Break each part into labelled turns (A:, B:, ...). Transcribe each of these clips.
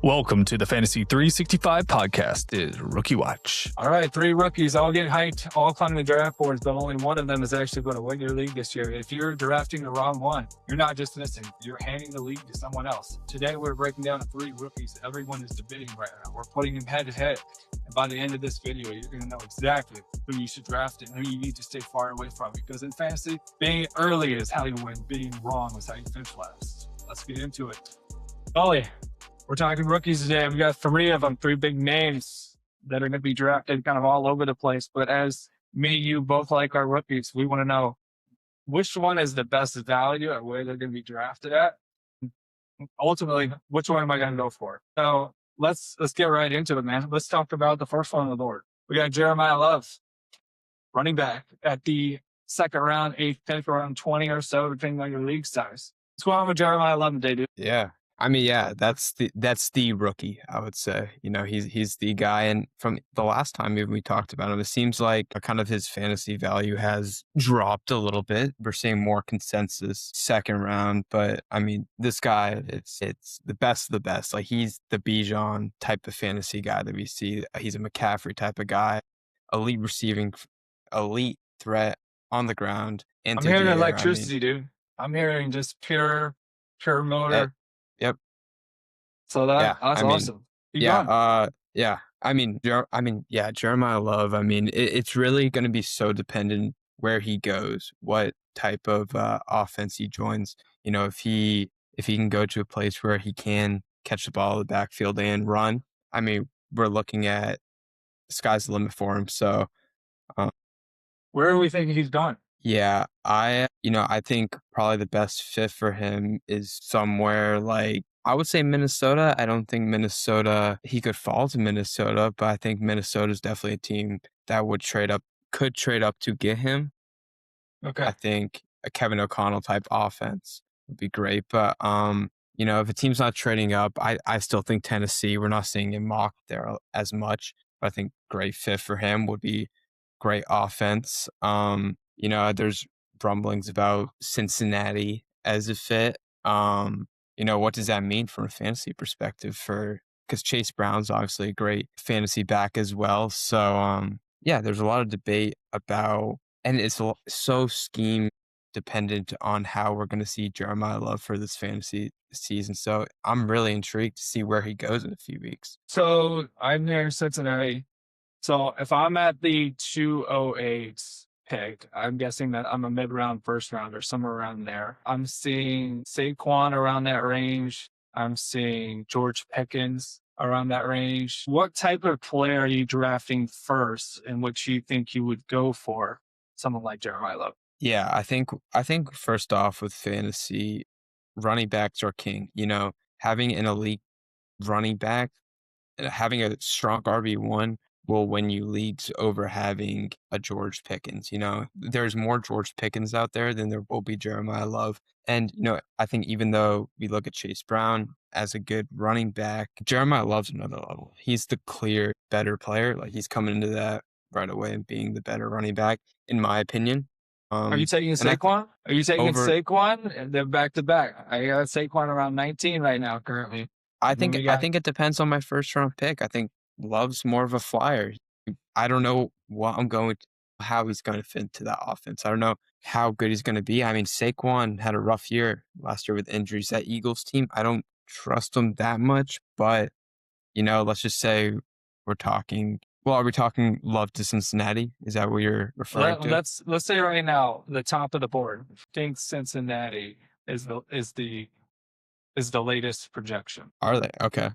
A: Welcome to the Fantasy 365 podcast is Rookie Watch.
B: All right, 3 rookies all getting hyped, all climbing the draft boards, but only one of them is actually going to win your league this year. If you're drafting the wrong one, you're not just missing, you're handing the league to someone else. Today, we're breaking down 3 rookies everyone is debating right now. We're putting them head to head. And by the end of this video, you're going to know exactly who you should draft and who you need to stay far away from. Because in fantasy, being early is how you win. Being wrong is how you finish last. Let's get into it. Ollie, we're talking rookies today. We got 3 of them, 3 big names that are going to be drafted kind of all over the place. But as me, you both like our rookies, we want to know which one is the best value at where they're going to be drafted at. Ultimately, which one am I going to go for? So let's get right into it, man. Let's talk about the first one on the board. We got Jeremiah Love, running back at the 2nd round, 8th pick, around 20 or so, depending on your league size. What's going on with Jeremiah Love today, dude?
C: Yeah. I mean, yeah, that's the rookie, I would say. You know, he's the guy. And from the last time even we talked about him, it seems like kind of his fantasy value has dropped a little bit. We're seeing more consensus 2nd round. But I mean, this guy, it's the best of the best. Like, he's the Bijan type of fantasy guy that we see. He's a McCaffrey type of guy, elite receiving, elite threat on the ground.
B: I'm hearing electricity, dude. I'm hearing just pure motor.
C: Yep.
B: So that's awesome.
C: Jeremiah Love. I mean, it's really going to be so dependent where he goes, what type of offense he joins. You know, if he can go to a place where he can catch the ball in the backfield and run. I mean, we're looking at sky's the limit for him. So,
B: where are we thinking he's gone?
C: Yeah, I think probably the best fit for him is somewhere like, I would say Minnesota. I don't think he could fall to Minnesota, but I think Minnesota is definitely a team that could trade up to get him.
B: Okay.
C: I think a Kevin O'Connell type offense would be great. But, if a team's not trading up, I still think Tennessee, we're not seeing him mocked there as much. But I think great fit for him would be great offense. There's rumblings about Cincinnati as a fit. What does that mean from a fantasy perspective because Chase Brown's obviously a great fantasy back as well. So, there's a lot of debate about, and it's so scheme dependent on how we're going to see Jeremiah Love for this fantasy season. So I'm really intrigued to see where he goes in a few weeks.
B: So I'm near Cincinnati. So if I'm at the 208 pick, I'm guessing that I'm a mid-round, 1st round, or somewhere around there. I'm seeing Saquon around that range. I'm seeing George Pickens around that range. What type of player are you drafting first in which you think you would go for someone like Jeremiah Love?
C: Yeah, I think first off with fantasy, running backs are king. You know, having an elite running back, having a strong RB1 will win you leagues over having a George Pickens. You know, there's more George Pickens out there than there will be Jeremiah Love. And, I think even though we look at Chase Brown as a good running back, Jeremiah Love's another level. He's the clear better player. Like, he's coming into that right away and being the better running back, in my opinion.
B: Are you taking Saquon? Are you taking Saquon? And they're back to back. I got Saquon around 19 right now currently.
C: I think it depends on my 1st round pick. I think Love's more of a flyer. I don't know how he's going to fit into that offense. I don't know how good he's going to be. I mean, Saquon had a rough year last year with injuries. That Eagles team, I don't trust him that much, but, let's just say are we talking Love to Cincinnati? Is that what you're referring to?
B: Let's say right now, the top of the board, I think Cincinnati is the latest projection.
C: Are they? Okay.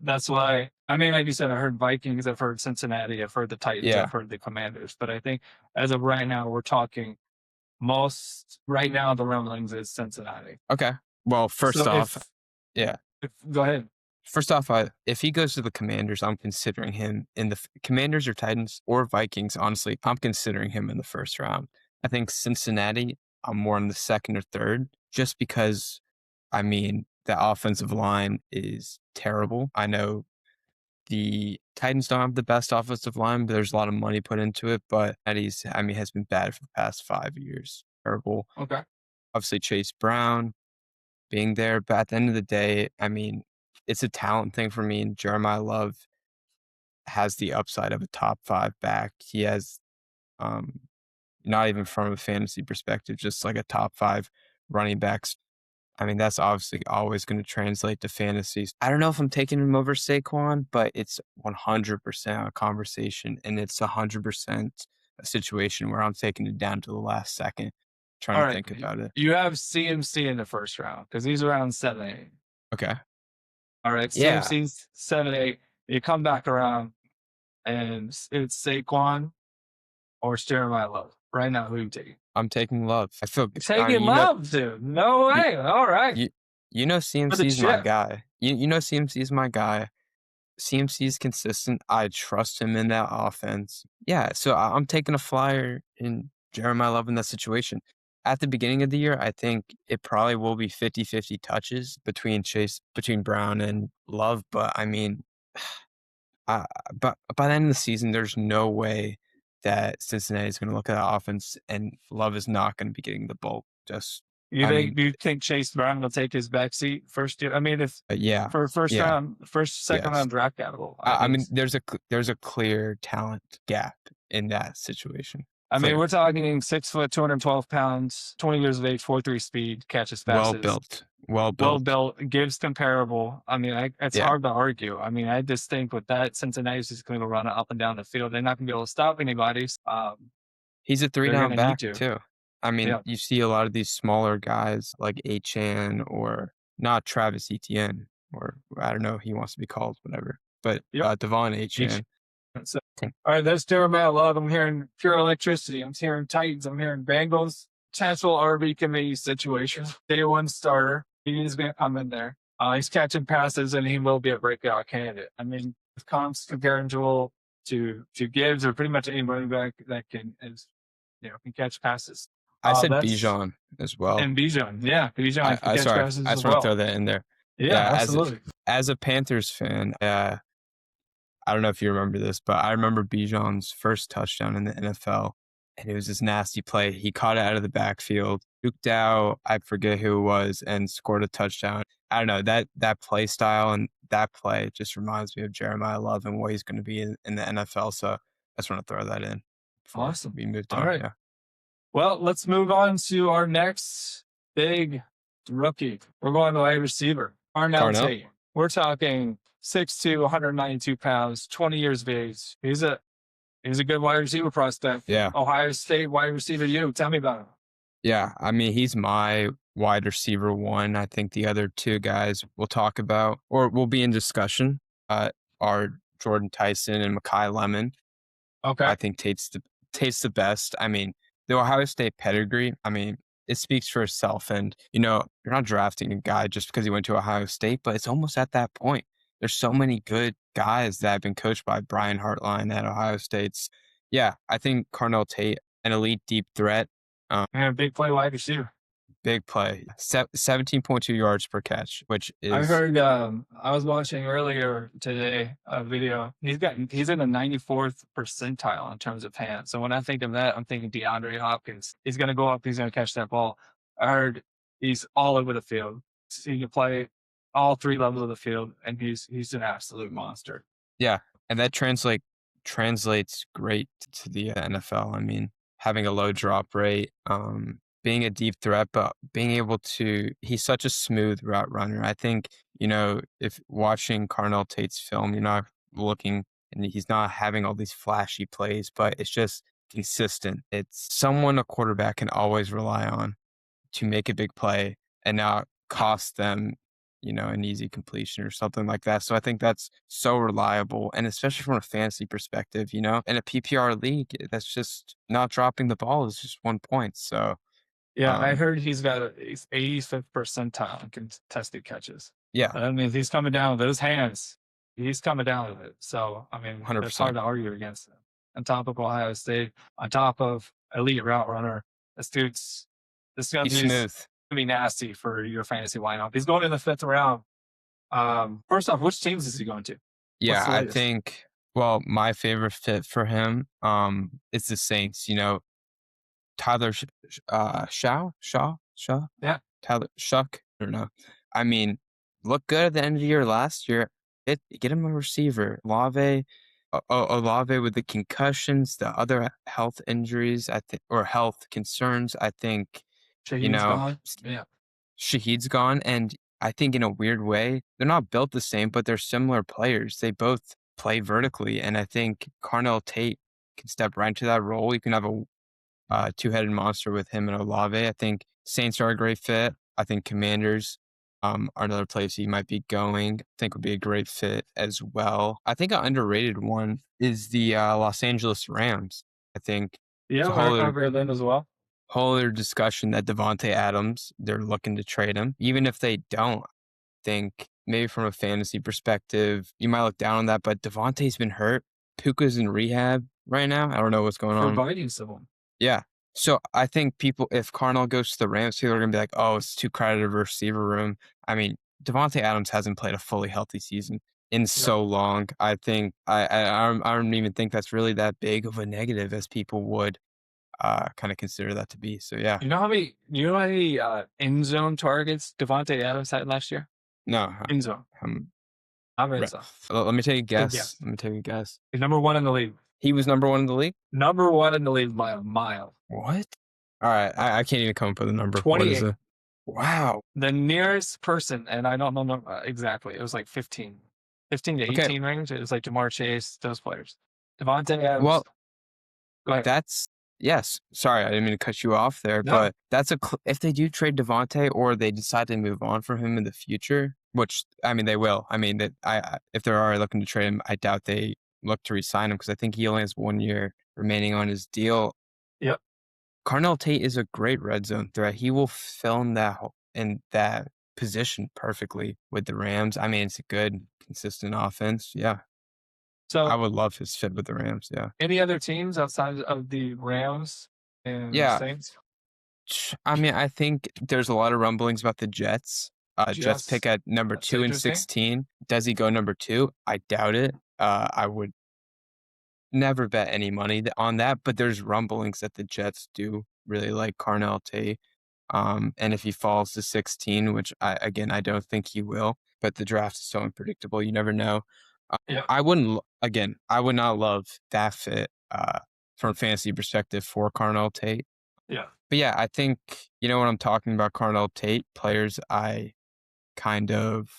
B: That's why, I mean, like you said, I heard Vikings, I've heard Cincinnati, I've heard the Titans, I've heard the Commanders. But I think as of right now, we're talking the rumblings is Cincinnati.
C: Okay. Well,
B: Go ahead.
C: First off, if he goes to the Commanders, I'm considering him in the Commanders or Titans or Vikings. Honestly, I'm considering him in the 1st round. I think Cincinnati, I'm more in the 2nd or 3rd, just because, I mean, the offensive line is terrible. I know the Titans don't have the best offensive line, but there's a lot of money put into it. But has been bad for the past 5 years. Terrible.
B: Okay.
C: Obviously, Chase Brown being there, but at the end of the day, I mean, it's a talent thing for me. And Jeremiah Love has the upside of a top 5 back. He has, um, not even from a fantasy perspective, just like a top 5 running backs. I mean, that's obviously always going to translate to fantasies. I don't know if I'm taking him over Saquon, but it's 100% a conversation, and it's 100% a situation where I'm taking it down to the last second, trying
B: All
C: to
B: right.
C: think about it.
B: You have CMC in the first round because he's around 7-8.
C: Okay.
B: All right.
C: Yeah,
B: CMC's 7-8. You come back around and it's Saquon or Jeremiah Love. Right now, who you taking?
C: I'm taking Love. I
B: Taking
C: mean,
B: Love, dude. No
C: you,
B: way. All right.
C: you,
B: For the
C: CMC's my
B: chip.
C: guy. CMC's my guy. CMC's consistent. I trust him in that offense. Yeah, so I'm taking a flyer in Jeremiah Love in that situation. At the beginning of the year, I think it probably will be 50-50 touches between Brown and Love. But I mean, but by the end of the season, there's no way that Cincinnati is going to look at that offense and Love is not going to be getting the bulk. I mean,
B: You think Chase Brown will take his backseat first year? I mean, if
C: yeah,
B: for
C: yeah,
B: second
C: yes.
B: round draft capital,
C: I mean, there's a clear talent gap in that situation.
B: I mean,
C: Clear.
B: we're talking 6 foot, 212 pounds, 20 years of age, 4.3 speed, catches
C: Well
B: passes,
C: built. Well
B: well
C: built.
B: built, gives comparable. I mean, it's
C: Yeah.
B: hard to argue. I mean, I just think with that, Cincinnati's just going to run up and down the field. They're not going to be able to stop anybody.
C: He's a
B: They're going
C: 3-down
B: to need
C: back
B: to.
C: too. I mean,
B: Yeah.
C: you see a lot of these smaller guys like Achane or not Travis Etienne, or I don't know, he wants to be called whatever. But
B: Yep.
C: Devon Achane.
B: So, all right, that's Jeremiah Love. I'm hearing pure electricity. I'm hearing Titans. I'm hearing Bengals. Potential RB committee situation. Day one starter. He's going to come in there. He's catching passes, and he will be a breakout candidate. I mean, if comps comparing to Gibbs or pretty much any running back that can catch passes.
C: I said
B: That's
C: Bijan as well.
B: and Bijan. Yeah, Bijan can catch
C: Sorry,
B: passes
C: I
B: as
C: just want to
B: well.
C: throw that in there.
B: Yeah, absolutely.
C: As a Panthers fan, I don't know if you remember this, but I remember Bijan's first touchdown in the NFL, and it was this nasty play. He caught it out of the backfield, duked out, I forget who it was, and scored a touchdown. I don't know, that play style and that play just reminds me of Jeremiah Love and what he's going to be in the NFL. So I just want to throw that in before
B: Awesome.
C: we moved on.
B: All right.
C: Yeah.
B: Well, let's move on to our next big rookie. We're going to wide receiver, Carnell Tate. We're talking 6'2", 192 pounds, 20 years of age. He's a good wide receiver prospect.
C: Yeah.
B: Ohio State wide receiver. Tell me about him.
C: Yeah, I mean, he's my wide receiver one. I think the other two guys we'll talk about or will be in discussion are Jordan Tyson and Mekhi Lemon.
B: Okay.
C: I think Tate's the best. I mean, the Ohio State pedigree, I mean, it speaks for itself. And, you're not drafting a guy just because he went to Ohio State, but it's almost at that point. There's so many good guys that have been coached by Brian Hartline at Ohio State's. Yeah, I think Carnell Tate, an elite deep threat.
B: Big play wide receiver.
C: Big play. 17.2 yards per catch, which is...
B: I heard, I was watching earlier today a video. He's in the 94th percentile in terms of hands. So when I think of that, I'm thinking DeAndre Hopkins. He's going to go up. He's going to catch that ball. I heard he's all over the field. He can play all 3 levels of the field, and he's an absolute monster.
C: Yeah, and that translates great to the NFL. I mean, having a low drop rate, being a deep threat, but being able to, he's such a smooth route runner. I think, if watching Carnell Tate's film, you're not looking and he's not having all these flashy plays, but it's just consistent. It's someone a quarterback can always rely on to make a big play and not cost them, an easy completion or something like that. So I think that's so reliable. And especially from a fantasy perspective, in a PPR league, that's just not dropping the ball is just 1 point. So
B: yeah, I heard he's got he's 85th percentile in contested catches.
C: Yeah.
B: I mean, he's coming down with those hands. He's coming down with it. So, I mean,
C: 100%.
B: it's hard to argue against him. On top of Ohio State, on top of elite route runner, this gonna
C: He's smooth.
B: Be nasty for your fantasy lineup. He's going in the 5th round. First off, which teams is he going to?
C: Yeah, I think, well, my favorite fit for him is the Saints. Tyler Shaw? Yeah. Tyler Shuck? I don't know. I mean, looked good at the end of the year last year. Get him a receiver. Olave with the concussions, the other health injuries, I think, or health concerns. I think, you
B: Shaheed's
C: know,
B: gone. Yeah.
C: Shahid's gone, and I think in a weird way, they're not built the same, but they're similar players. They both play vertically, and I think Carnell Tate can step right into that role. You can have a two-headed monster with him and Olave. I think Saints are a great fit. I think Commanders are another place he might be going. I think would be a great fit as well. I think an underrated one is the Los Angeles Rams. I think it's
B: Yeah,
C: a whole other
B: over them as well.
C: discussion that Devontae Adams, they're looking to trade him. Even if they don't, I think maybe from a fantasy perspective, you might look down on that, but Devontae's been hurt. Puka's in rehab right now. I don't know what's going
B: For
C: on.
B: biting someone.
C: Yeah. So I think people, if Carnell goes to the Rams, people are going to be like, oh, it's too crowded of a receiver room. I mean, Devontae Adams hasn't played a fully healthy season in so long. I think I don't even think that's really that big of a negative as people would kind of consider that to be. So yeah.
B: You know how many end zone targets Devontae Adams had last year?
C: No.
B: End zone. How many?
C: Let me take a guess.
B: guess.
C: Let me take a guess.
B: He's number one in the league.
C: He was number one in the league?
B: Number one in the league by a mile.
C: What? All right. I can't even come up with a number.
B: 28.
C: What is it? Wow.
B: The nearest person, and I don't know exactly, it was like 15 to 18 range. It was like Jamar Chase, those players. Devontae Adams.
C: Well,
B: go ahead.
C: that's, yes. Sorry, I didn't mean to cut you off there,
B: No.
C: but that's if they do trade Devontae or they decide to move on from him in the future, which, I mean, they will. I mean, if they're already looking to trade him, I doubt they look to re-sign him because I think he only has 1 year remaining on his deal.
B: Yep.
C: Carnell Tate is a great red zone threat. He will fill in that position perfectly with the Rams. I mean, it's a good, consistent offense. Yeah.
B: So
C: I would love his fit with the Rams. Yeah.
B: any other teams outside of the Rams and Saints?
C: I mean, I think there's a lot of rumblings about the Jets. Jets pick at number 2 and 16. Does he go number 2? I doubt it. I would never bet any money on that, but there's rumblings that the Jets do really like Carnell Tate. And if he falls to 16, which I don't think he will, but the draft is so unpredictable, you never know. I would not love that fit from a fantasy perspective for Carnell Tate.
B: Yeah.
C: But yeah, I think, when I'm talking about Carnell Tate, players I kind of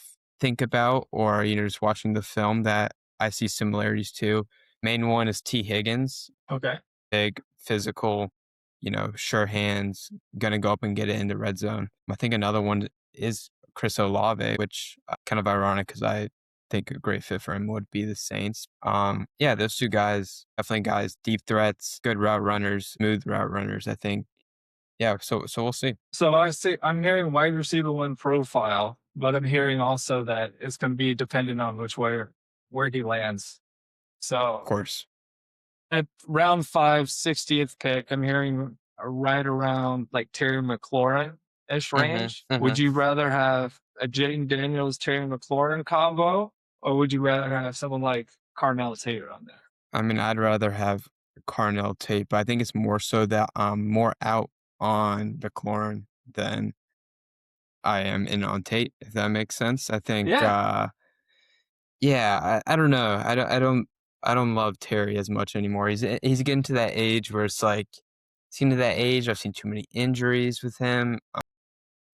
C: think about or, just watching the film that I see similarities to. Main one is T. Higgins.
B: Okay.
C: Big, physical, sure hands, gonna go up and get it in the red zone. I think another one is Chris Olave, which kind of ironic because I think a great fit for him would be the Saints. Yeah, those two guys, definitely guys, deep threats, good route runners, smooth route runners, I think. Yeah, so we'll see.
B: So I'm hearing wide receiver one profile, but I'm hearing also that it's going to be dependent on where he lands. So
C: Of course.
B: At round 5, 60th pick, I'm hearing right around like Terry McLaurin-ish range. Would you rather have a Jaden Daniels, Terry McLaurin combo, or would you rather have someone like Carnell Tate on there?
C: I mean, I'd rather have Carnell Tate, but I think it's more so that I'm more out on McLaurin than I am in on Tate, if that makes sense. I think, I don't know. I don't love Terry as much anymore. He's getting to that age where it's like, I've seen too many injuries with him.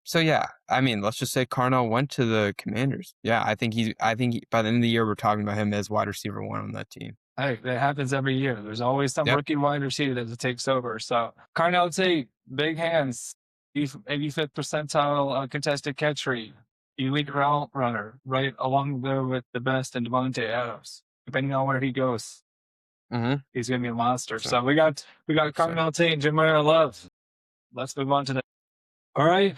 C: So yeah, I mean, let's just say Carnell went to the Commanders. Yeah, I think by the end of the year, we're talking about him as wide receiver 1 on that team.
B: Hey, that happens every year. There's always some rookie wide receiver that takes over. So Carnell Tate, big hands, 85th percentile contested catch rate, elite route runner, right along there with the best in Devontae Adams. Depending on where he goes, he's going to be a monster. So we got Carnell Tate and Jameer Love. Let's move on to the. All right.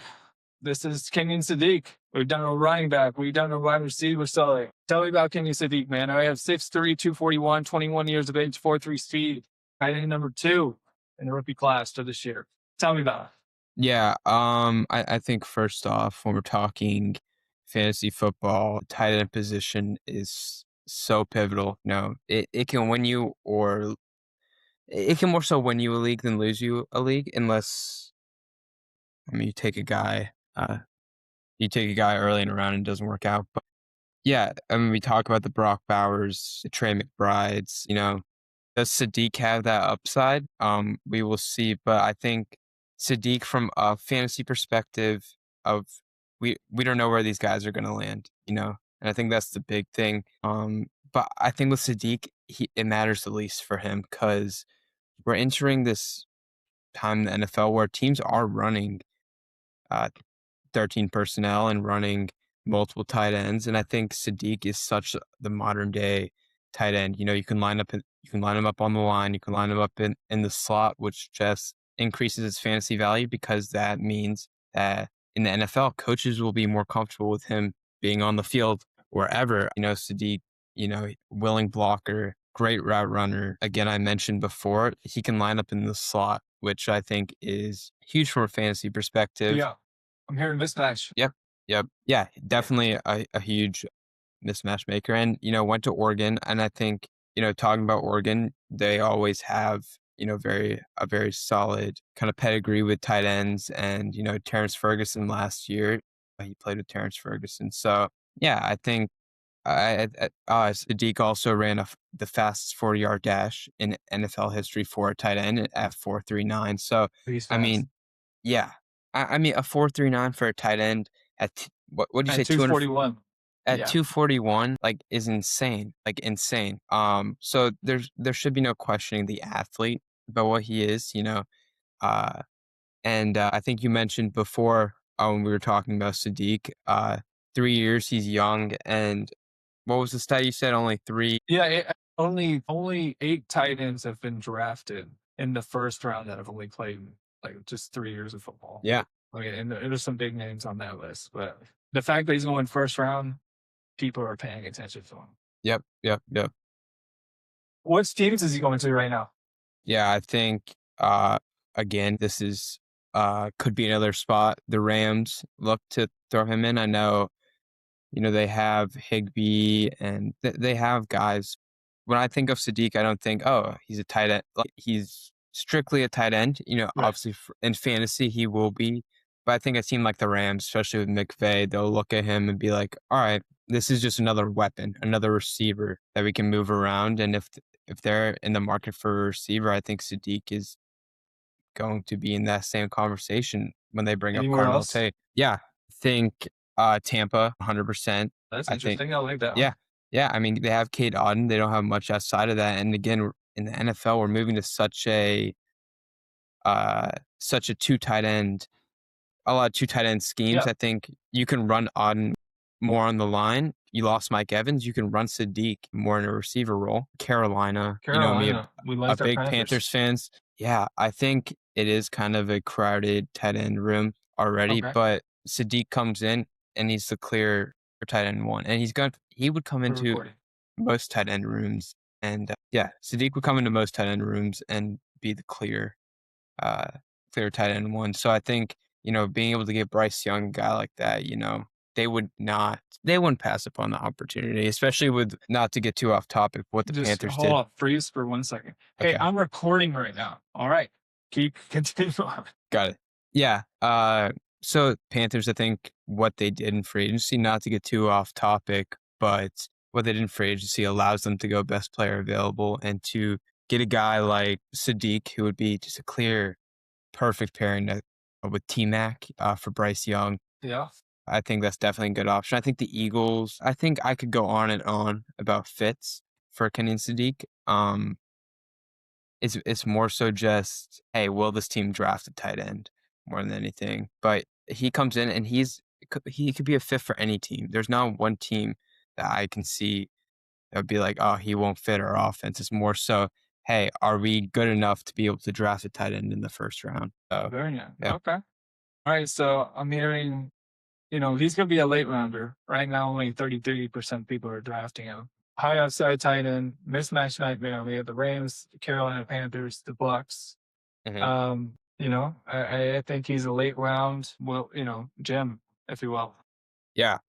B: This is Kenyon Sadiq. We've done a running back. We've done a wide receiver. So tell me about Kenyon Sadiq, man. I have 6'3", 241, 21 years of age, 4.3 speed. Tight end number 2 in the rookie class for this year. Tell me about it.
C: Yeah. I think first off, when we're talking fantasy football, tight end position is so pivotal. No, it can win you, or it can more so win you a league than lose you a league, unless, you take a guy you take a guy early in a round and it doesn't work out. But yeah, I mean, we talk about the Brock Bowers, the Trey McBrides, does Sadiq have that upside? We will see, but I think Sadiq from a fantasy perspective of we don't know where these guys are going to land, and I think that's the big thing. But I think with Sadiq, it matters the least for him because we're entering this time in the NFL where teams are running uh, 13 personnel and running multiple tight ends. And I think Sadiq is such the modern day tight end. You can you can line him up on the line, you can line him up in the slot, which just increases his fantasy value because that means that in the NFL, coaches will be more comfortable with him being on the field wherever. Sadiq, willing blocker, great route runner. Again, I mentioned before, he can line up in the slot, which I think is huge from a fantasy perspective.
B: Yeah. I'm hearing mismatch.
C: Yep. Yeah, definitely a huge mismatch maker. And, went to Oregon. And I think, talking about Oregon, they always have, a very solid kind of pedigree with tight ends. And, Terrence Ferguson last year, he played with Terrence Ferguson. So, yeah, I think Sadiq also ran the fastest 40-yard dash in NFL history for a tight end at 4.39. So,
B: He's
C: I
B: fast.
C: mean, yeah. I mean, a 4.39 for a tight end at what did you say?
B: 241.
C: At
B: Yeah.
C: 241, is insane, insane. So there should be no questioning the athlete about what he is, and I think you mentioned before when we were talking about Sadiq, 3 years, he's young, and what was the stat you said? Only 3.
B: Yeah, only 8 tight ends have been drafted in the first round that have only played just 3 years of football.
C: Yeah.
B: And there's some big names on that list, but the fact that he's going first round, people are paying attention to him.
C: Yep.
B: What teams is he going to right now?
C: Yeah, I think again, this is could be another spot. The Rams look to throw him in. I know, they have Higbee and they have guys. When I think of Sadiq, I don't think, oh, he's a tight end. He's strictly a tight end.
B: Right.
C: Obviously in fantasy he will be, but I think a team like the Rams, especially with McVay, they'll look at him and be like, all right, this is just another weapon, another receiver that we can move around. And if they're in the market for a receiver, I think Sadiq is going to be in that same conversation when they bring
B: Anywhere
C: up Carnell
B: else?
C: Tate. Yeah, I think Tampa, 100%.
B: That's
C: I
B: interesting.
C: think,
B: I like that one.
C: yeah. I mean, they have Cade Otton. They don't have much outside of that. And again, in the NFL, we're moving to such a two tight end, a lot of 2 tight end schemes.
B: Yeah.
C: I think you can run Otton more on the line. You lost Mike Evans. You can run Sadiq more in a receiver role. Carolina,
B: we like
C: a big Panthers fans. Yeah, I think it is kind of a crowded tight end room already, but Sadiq comes in and he's the clear tight end 1, and he would come into most tight end rooms, and Sadiq would come into most tight end rooms and be the clear tight end 1. So I think, being able to get Bryce Young, a guy like that, they wouldn't pass upon the opportunity, especially with, not to get too off topic, what the Panthers did.
B: Hold on, freeze for 1 second. Hey, I'm recording right now. All right. Continue on.
C: Got it. Yeah. So Panthers, I think what they did in free agency, not to get too off topic, but what they did in free agency allows them to go best player available and to get a guy like Sadiq, who would be just a clear, perfect pairing with T-Mac for Bryce Young.
B: Yeah.
C: I think that's definitely a good option. I think the Eagles, I think I could go on and on about fits for Kenyon Sadiq. It's more so just, hey, will this team draft a tight end more than anything? But he comes in and he could be a fit for any team. There's not one team that I can see that would be like, oh, he won't fit our offense. It's more so, hey, are we good enough to be able to draft a tight end in the first round? So,
B: very nice.
C: Yeah.
B: Okay. All right. So I'm hearing, he's going to be a late rounder. Right now, only 33% people are drafting him. High upside tight end, mismatch nightmare. We have the Rams, the Carolina Panthers, the Bucks. I think he's a late round, gem, if you will.
C: Yeah.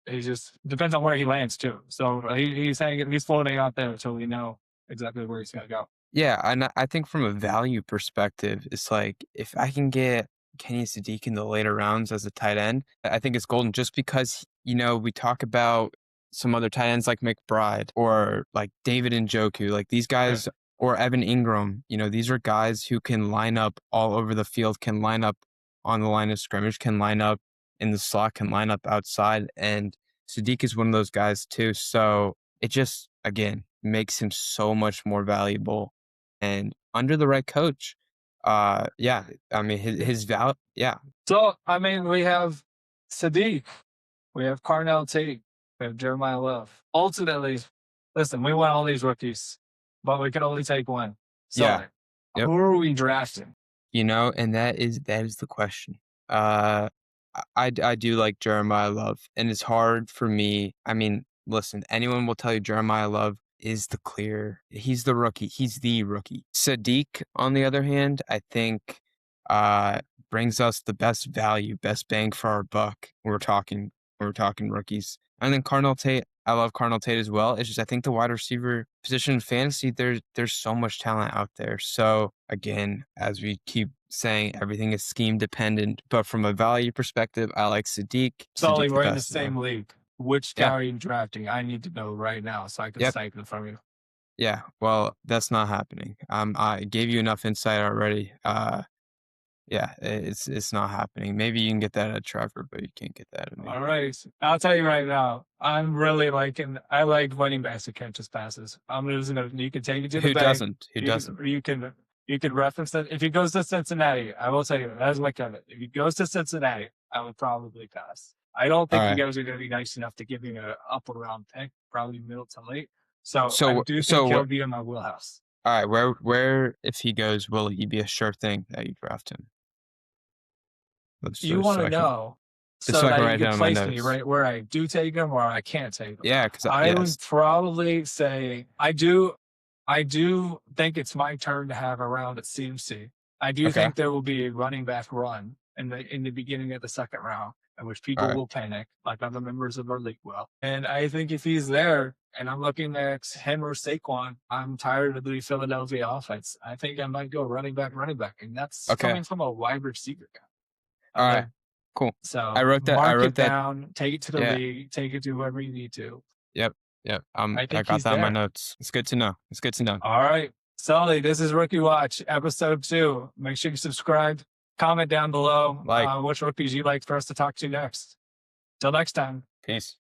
B: He just depends on where he lands too. So he's floating out there until we know exactly where he's going to go.
C: Yeah, and I think from a value perspective, it's like if I can get Kenyon Sadiq in the later rounds as a tight end, I think it's golden just because, we talk about some other tight ends like McBride or like David Njoku, like these guys, or Evan Ingram. These are guys who can line up all over the field, can line up on the line of scrimmage, can line up in the slot, can line up outside. And Sadiq is one of those guys too. So it just, again, makes him so much more valuable. And under the right coach, yeah, I mean, his value, yeah.
B: So, I mean, we have Sadiq, we have Carnell Tate, we have Jeremiah Love. Ultimately, listen, we want all these rookies, but we can only take one. So,
C: Yeah. Yep.
B: who are we drafting?
C: And that is the question. I do like Jeremiah Love, and it's hard for me. I mean, listen, anyone will tell you Jeremiah Love is he's the rookie. He's the rookie. Sadiq, on the other hand, I think brings us the best value, best bang for our buck. We're talking rookies. And then Carnell Tate, I love Carnell Tate as well. It's just I think the wide receiver position in fantasy, there's so much talent out there. So again, as we keep saying, everything is scheme dependent. But from a value perspective, I like Sadiq.
B: Sully,
C: Sadiq
B: we're in the same league. Which guy
C: Yeah.
B: are you drafting? I need to know right now so I can
C: Yep.
B: cite them from you.
C: Yeah, well, that's not happening. I gave you enough insight already. Yeah, it's not happening. Maybe you can get that at Trevor, but you can't get that at me.
B: All right. I'll tell you right now, I'm really I like running backs that catches passes. I'm just gonna, you can take it to the
C: Who
B: bank.
C: doesn't? Who doesn't?
B: You can reference that. If he goes to Cincinnati, I will tell you, that's my comment. If he goes to Cincinnati, I would probably pass. I don't think
C: All
B: you
C: right.
B: guys are going to be nice enough to give me an upper round pick, probably middle to late. So
C: So-
B: I do
C: so
B: think he'll
C: what-
B: be in my wheelhouse.
C: All right, where if he goes, will he be a sure thing that you draft him?
B: You want to know
C: Just
B: so
C: so I can
B: that
C: write
B: you can
C: down my
B: place me
C: notes.
B: right where I do take him or I can't take him.
C: Yeah, because
B: I would probably say I do think it's my turn to have a round at CMC. I do
C: Okay.
B: think there will be a running back run in the beginning of the second round, in which people
C: All right.
B: will panic, like other members of our league will. And I think if he's there and I'm looking at him or Saquon, I'm tired of the Philadelphia offense. I think I might go running back, and that's
C: Okay.
B: coming from a wide receiver guy.
C: All right, cool.
B: So
C: I wrote that.
B: Mark it down, take it to the
C: Yeah.
B: league, take it to whoever you need to.
C: Yep.
B: I
C: I
B: think
C: got
B: he's
C: that in my
B: there.
C: notes. It's good to know.
B: All right. Sully, this is Rookie Watch, episode 2. Make sure you subscribe. Comment down below
C: Like.
B: which rookies you'd like for us to talk to next. Till next time.
C: Peace.